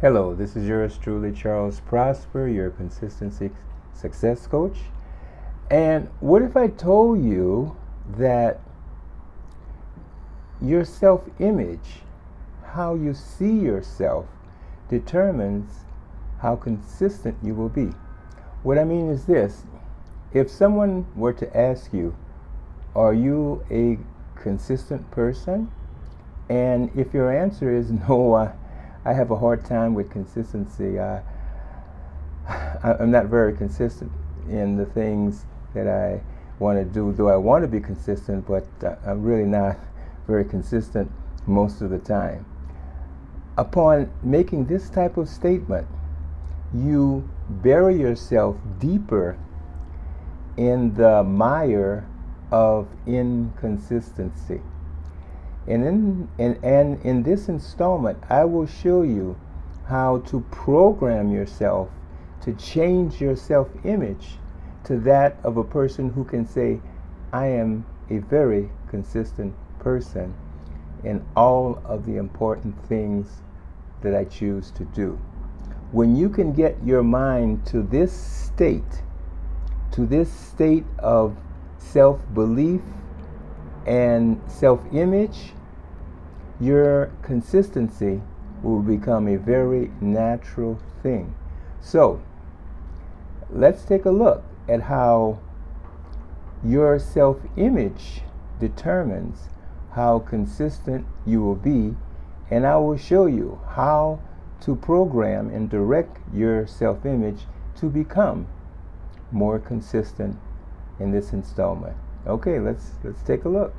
Hello, this is yours truly, Charles Prosper, your consistency success coach. And what if I told you that your self image, how you see yourself, determines how consistent you will be? What I mean is this: if someone were to ask you, are you a consistent person? And if your answer is no, I have a hard time with consistency. I'm not very consistent in the things that I want to do, though I want to be consistent, but I'm really not very consistent most of the time. Upon making this type of statement, you bury yourself deeper in the mire of inconsistency. And in this installment, I will show you how to program yourself to change your self-image to that of a person who can say, I am a very consistent person in all of the important things that I choose to do. When you can get your mind to this state of self-belief and self-image, your consistency will become a very natural thing. So, let's take a look at how your self-image determines how consistent you will be, and I will show you how to program and direct your self-image to become more consistent in this installment. Okay, let's take a look.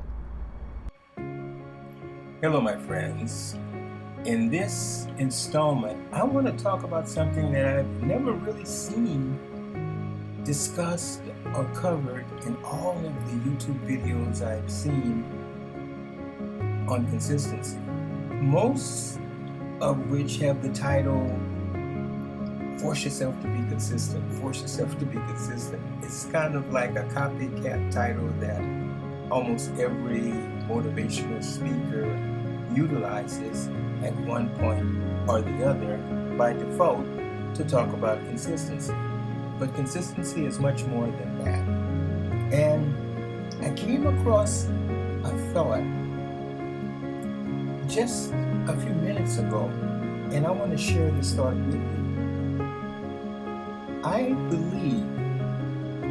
Hello, my friends. In this installment, I want to talk about something that I've never really seen discussed or covered in all of the YouTube videos I've seen on consistency, most of which have the title, Force Yourself to Be Consistent, Force Yourself to Be Consistent. It's kind of like a copycat title that almost every motivational speaker utilizes at one point or the other by default to talk about consistency. But consistency is much more than that. And I came across a thought just a few minutes ago, and I want to share this thought with you. I believe,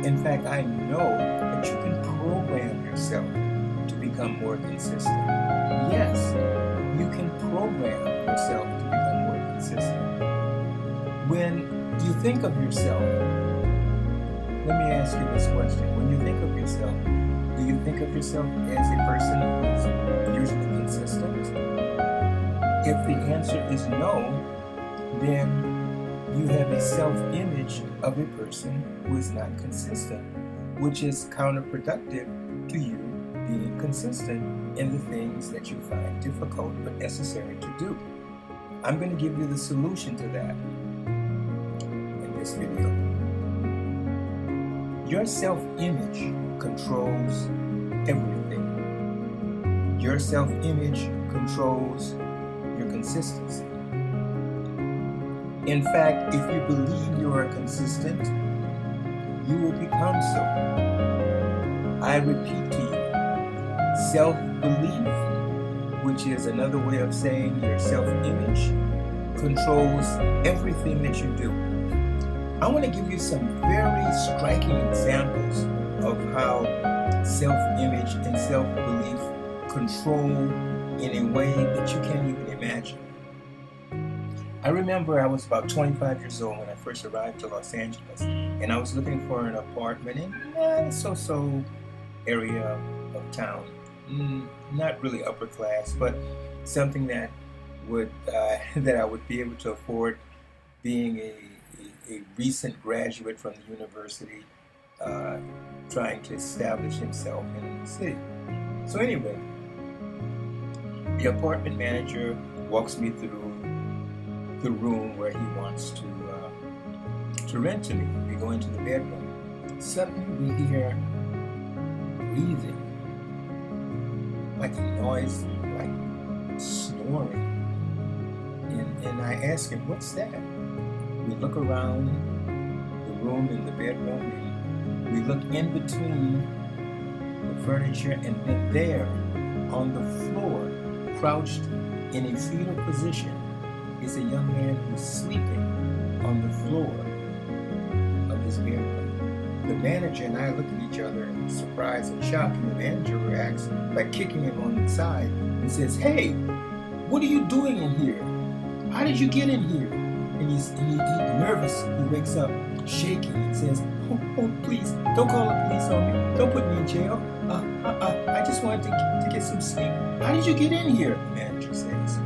in fact, I know that you can program yourself to become more consistent. Yes, you can program yourself to become more consistent. When you think of yourself, let me ask you this question. When you think of yourself, do you think of yourself as a person who is usually consistent? If the answer is no, then you have a self-image of a person who is not consistent, which is counterproductive to you being consistent in the things that you find difficult but necessary to do. I'm going to give you the solution to that in this video. Your self-image controls everything. Your self-image controls your consistency. In fact, if you believe you are consistent, you will become so. I repeat to you, self-belief, which is another way of saying your self-image, controls everything that you do. I want to give you some very striking examples of how self-image and self-belief control in a way that you can't even imagine. I remember I was about 25 years old when I first arrived to Los Angeles, and I was looking for an apartment in a so-so area of town. Not really upper class, but something that would that I would be able to afford, being a recent graduate from the university, trying to establish himself in the city. So anyway, the apartment manager walks me through the room where he wants to rent to me. We go into the bedroom. Suddenly we hear breathing, like a noise, like snoring in and I ask him, what's that? We look around the room, in the bedroom, and we look in between the furniture, and then there on the floor, crouched in a fetal position, is a young man who's sleeping on the floor of his bedroom. The manager and I look at each other in surprise and shock, and the manager reacts by kicking him on the side and says, "Hey, what are you doing in here? How did you get in here?" And he's nervous. He wakes up shaking and says, "Oh, please, don't call the police on me. Don't put me in jail. I just wanted to get some sleep. How did you get in here?" The manager says.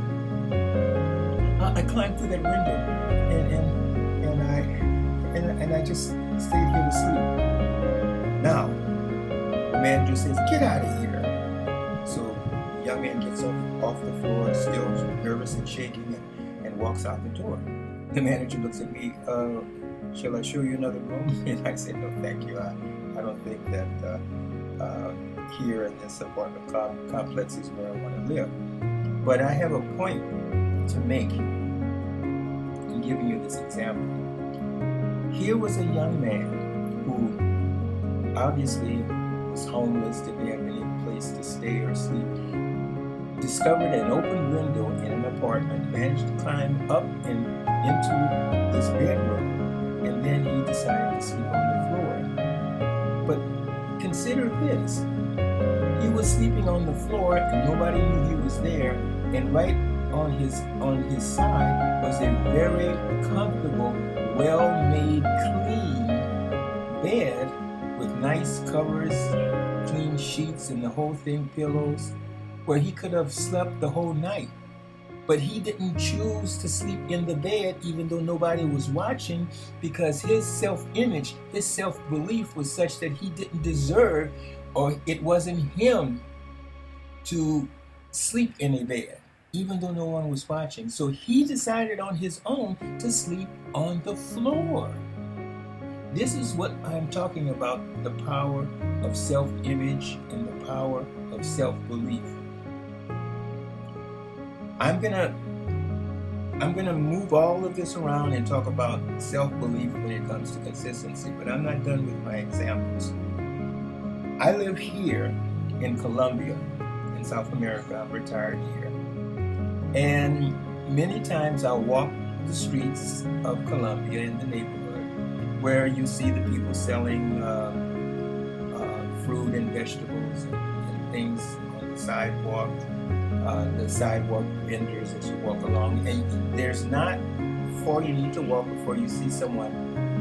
"I climbed through that window, and I just stayed here to sleep." Now, the manager says, "Get out of here." So the young man gets off the floor, still nervous and shaking, and walks out the door. The manager looks at me, "Shall I show you another room?" And I said, "No, thank you. I don't think that here in this apartment complex is where I want to live." But I have a point to make in giving you this example. Here was a young man who obviously was homeless, didn't have any place to stay or sleep, discovered an open window in an apartment, managed to climb up and into this bedroom, and then he decided to sleep on the floor. But consider this. He was sleeping on the floor and nobody knew he was there, and right on his side was a very comfortable, well-made, clean bed with nice covers, clean sheets, and the whole thing, pillows, where he could have slept the whole night. But he didn't choose to sleep in the bed even though nobody was watching, because his self-image, his self-belief was such that he didn't deserve, or it wasn't him to sleep in a bed, even though no one was watching. So he decided on his own to sleep on the floor. This is what I'm talking about, the power of self-image and the power of self-belief. I'm gonna move all of this around and talk about self-belief when it comes to consistency, but I'm not done with my examples. I live here in Colombia, in South America. I'm retired here. And many times I'll walk the streets of Colombia in the neighborhood where you see the people selling fruit and vegetables and things on the sidewalk vendors as you walk along. And there's not 40 you need to walk before you see someone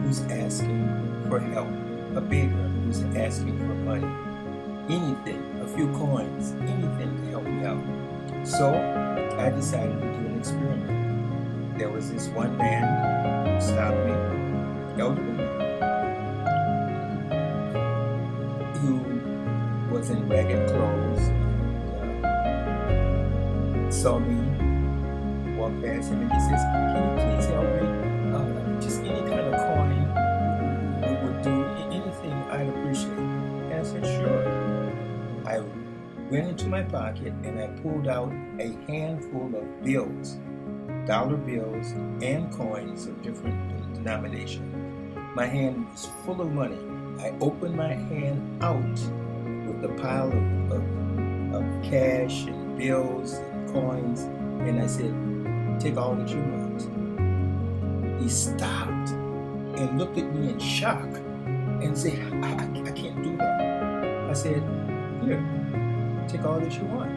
who's asking for help, a beggar who's asking for money, anything, a few coins, anything to help me out. So I decided to do an experiment. There was this one man who stopped me, elderly man, who was in ragged clothes, and saw me walk past him, and he says, "Can you please help me? Just any kind of coin would do, anything I'd appreciate." And I said, "Sure." I went into my pocket and I pulled out a handful of bills, dollar bills and coins of different denominations. My hand was full of money. I opened my hand out with a pile of cash and bills and coins, and I said, "Take all that you want." He stopped and looked at me in shock and said, I can't do that." I said, "Here, take all that you want.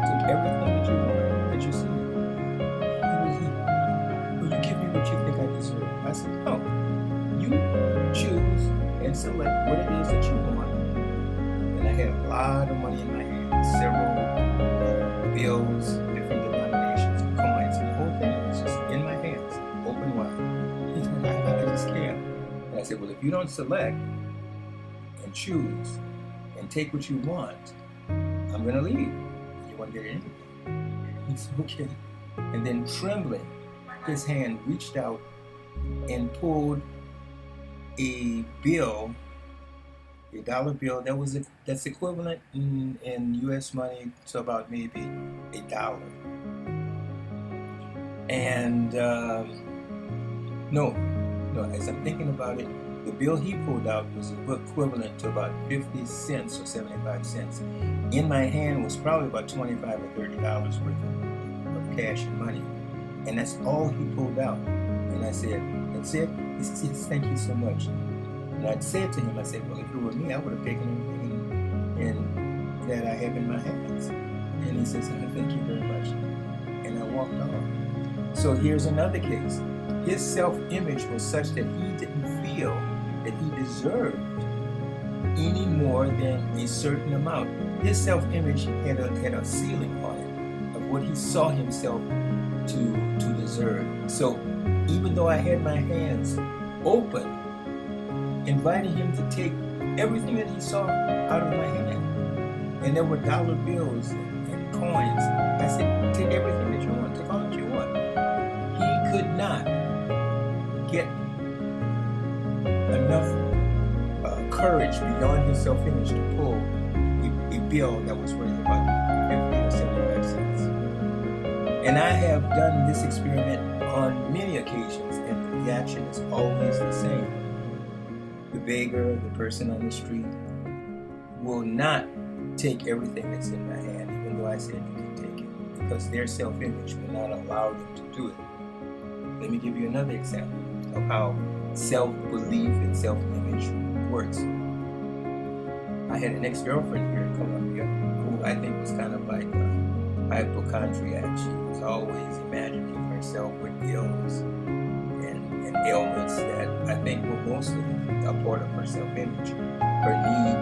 Take everything that you want, that you see." "Will you give me what you think I deserve?" I said, "No. You choose and select what it is that you want." And I had a lot of money in my hand, several bills, different denominations of coins, and the whole thing was just in my hands, open wide. He said, I just can't. And I said, "Well, if you don't select and choose and take what you want, I'm going to leave. You won't get anything." He said, "Okay." And then, trembling, his hand reached out and pulled a bill, a dollar bill that's equivalent in U.S. money to about maybe $1. And no, as I'm thinking about it, the bill he pulled out was equivalent to about 50 cents or 75 cents. In my hand was probably about $25 or $30 worth of cash and money. And that's all he pulled out. And I said, that's it? He says, thank you so much. And I said to him, I said, well, if it were me, I would have taken everything that I have in my hands. And he says, thank you very much. And I walked off. So here's another case. His self-image was such that he didn't feel that he deserved any more than a certain amount. His self-image had a ceiling on it of what he saw himself to deserve. So even though I had my hands open, inviting him to take everything that he saw out of my hand, and there were dollar bills and coins, I said, take everything that you want, take all that you want. He could not get enough courage beyond his self-image to pull a bill that was worth about 50 or 75 cents. And I have done this experiment on many occasions, and the reaction is always the same. The beggar, the person on the street, will not take everything that's in my hand, even though I said you can take it, because their self-image will not allow them to do it. Let me give you another example of how self-belief and self-image works. I had an ex-girlfriend here in Colombia who I think was kind of like a hypochondriac. She was always imagining herself with ills and ailments that I think were mostly a part of her self-image. Her need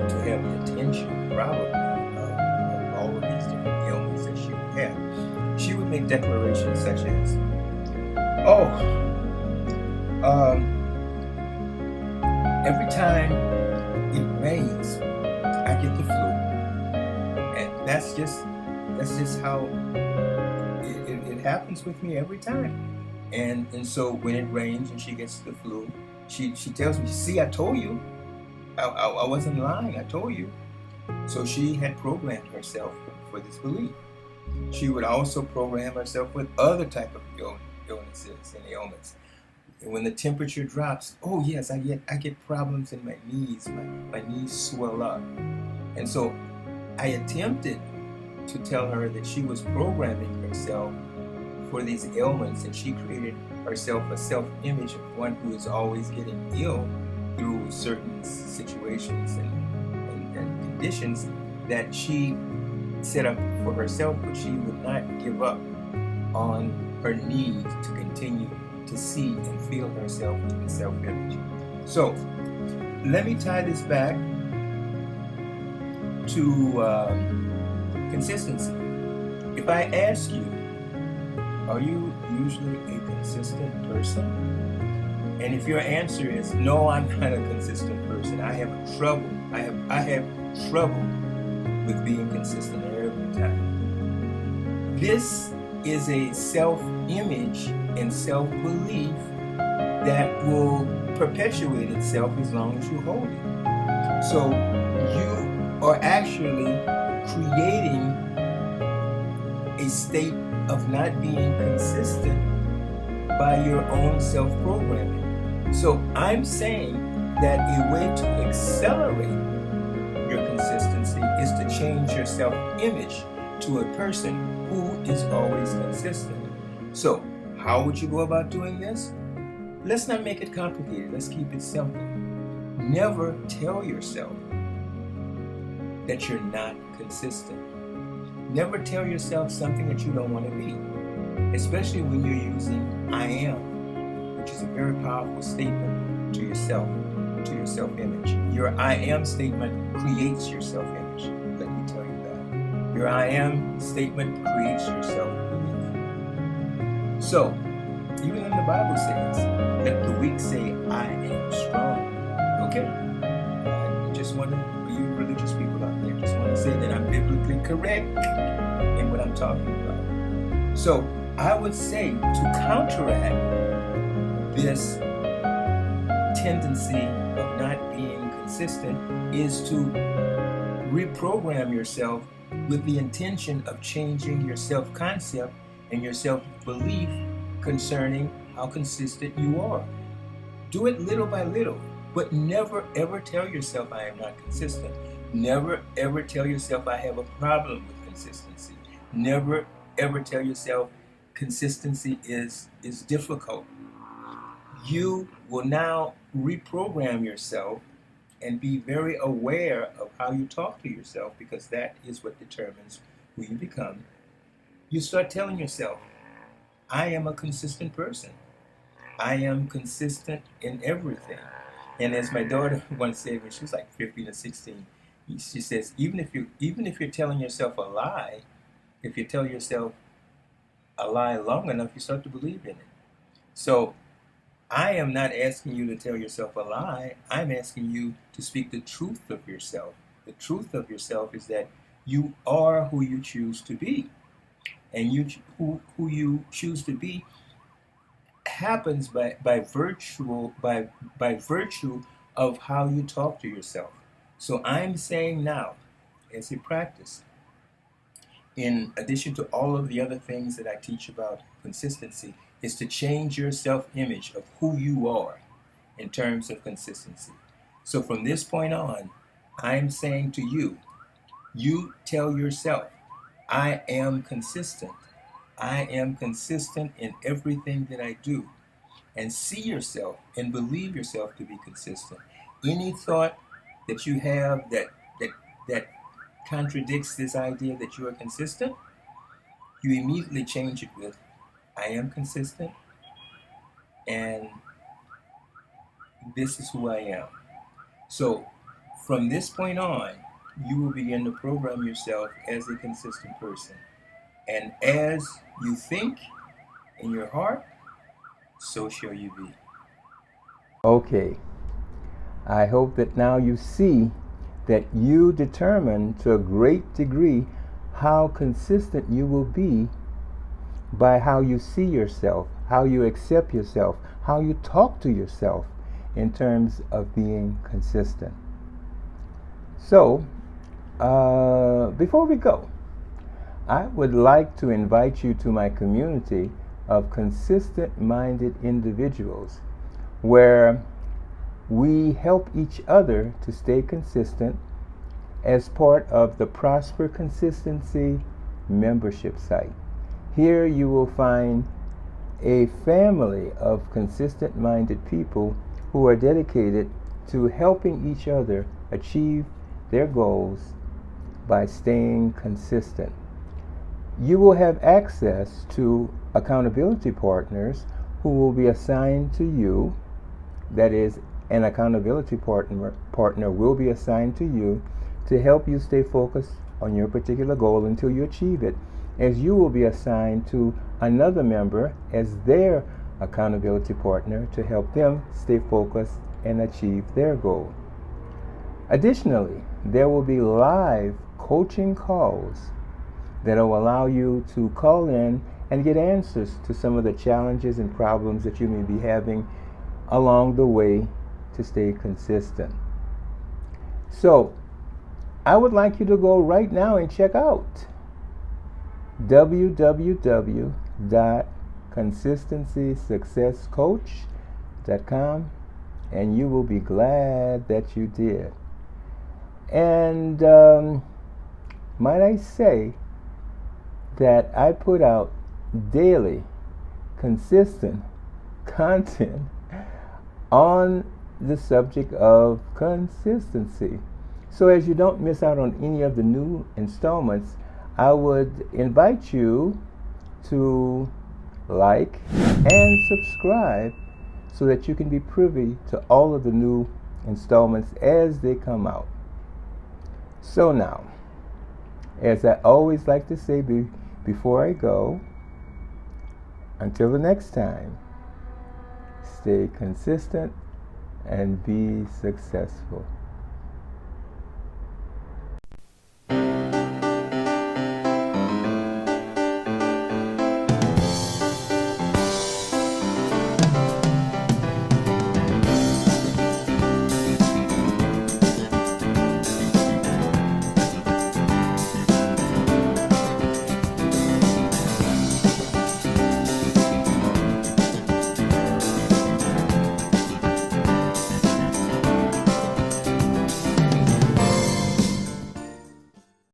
to have the attention, probably, of all of these different ailments that she would have. She would make declarations such as, every time it rains, I get the flu. And that's just how it happens with me every time. And so when it rains and she gets the flu, she tells me, see, I told you. I wasn't lying, I told you. So she had programmed herself for this belief. She would also program herself with other type of illnesses and ailments. And when the temperature drops, oh yes, I get problems in my knees. My knees swell up. And so I attempted to tell her that she was programming herself for these ailments, and she created herself a self-image of one who is always getting ill through certain situations and conditions that she set up for herself, but she would not give up on her need to continue to see and feel herself in self-image. So let me tie this back to consistency. If I ask you, are you usually a consistent person? And if your answer is no, I'm not a consistent person, I have trouble with being consistent every time. This is a self-image and self-belief that will perpetuate itself as long as you hold it. So you are actually creating a state of not being consistent by your own self-programming. So I'm saying that a way to accelerate your consistency is to change your self-image to a person who is always consistent. So how would you go about doing this? Let's not make it complicated. Let's keep it simple. Never tell yourself that you're not consistent. Never tell yourself something that you don't want to be, especially when you're using I am, which is a very powerful statement to yourself, to your self-image. Your I am statement creates your self-image. Let me tell you that. Your I am statement creates your self-belief. So, even when the Bible says, let the weak say, I am strong. Okay? I just want to, for you religious people out there, just want to say that I'm biblically correct in what I'm talking about. So, I would say to counteract this tendency of not being consistent is to reprogram yourself with the intention of changing your self-concept and your self-belief concerning how consistent you are. Do it little by little, but never ever tell yourself I am not consistent. Never ever tell yourself I have a problem with consistency. Never ever tell yourself consistency is difficult. You will now reprogram yourself and be very aware of how you talk to yourself, because that is what determines who you become. You start telling yourself, I am a consistent person. I am consistent in everything. And as my daughter once said when she was like 15 or 16, she says, even if you're telling yourself a lie, if you tell yourself a lie long enough, you start to believe in it. So I am not asking you to tell yourself a lie. I'm asking you to speak the truth of yourself. The truth of yourself is that you are who you choose to be. And who you choose to be happens by virtue of how you talk to yourself. So I'm saying now, as a practice, in addition to all of the other things that I teach about consistency, is to change your self-image of who you are in terms of consistency. So from this point on, I'm saying to you, you tell yourself, I am consistent. I am consistent in everything that I do. And see yourself and believe yourself to be consistent. Any thought that you have that contradicts this idea that you are consistent, you immediately change it with, I am consistent, and this is who I am. So from this point on, you will begin to program yourself as a consistent person. And as you think in your heart, so shall you be. Okay, I hope that now you see that you determine to a great degree how consistent you will be by how you see yourself, how you accept yourself, how you talk to yourself in terms of being consistent. So, before we go, I would like to invite you to my community of consistent-minded individuals where we help each other to stay consistent as part of the Prosper Consistency membership site. Here you will find a family of consistent-minded people who are dedicated to helping each other achieve their goals by staying consistent. You will have access to accountability partners who will be assigned to you. That is, an accountability partner will be assigned to you to help you stay focused on your particular goal until you achieve it, as you will be assigned to another member as their accountability partner to help them stay focused and achieve their goal. Additionally, there will be live coaching calls that will allow you to call in and get answers to some of the challenges and problems that you may be having along the way to stay consistent. So, I would like you to go right now and check out www.consistencysuccesscoach.com, and you will be glad that you did. And might I say that I put out daily, consistent content on the subject of consistency. So as you don't miss out on any of the new installments, I would invite you to like and subscribe so that you can be privy to all of the new installments as they come out. So now, as I always like to say before I go, until the next time, stay consistent and be successful.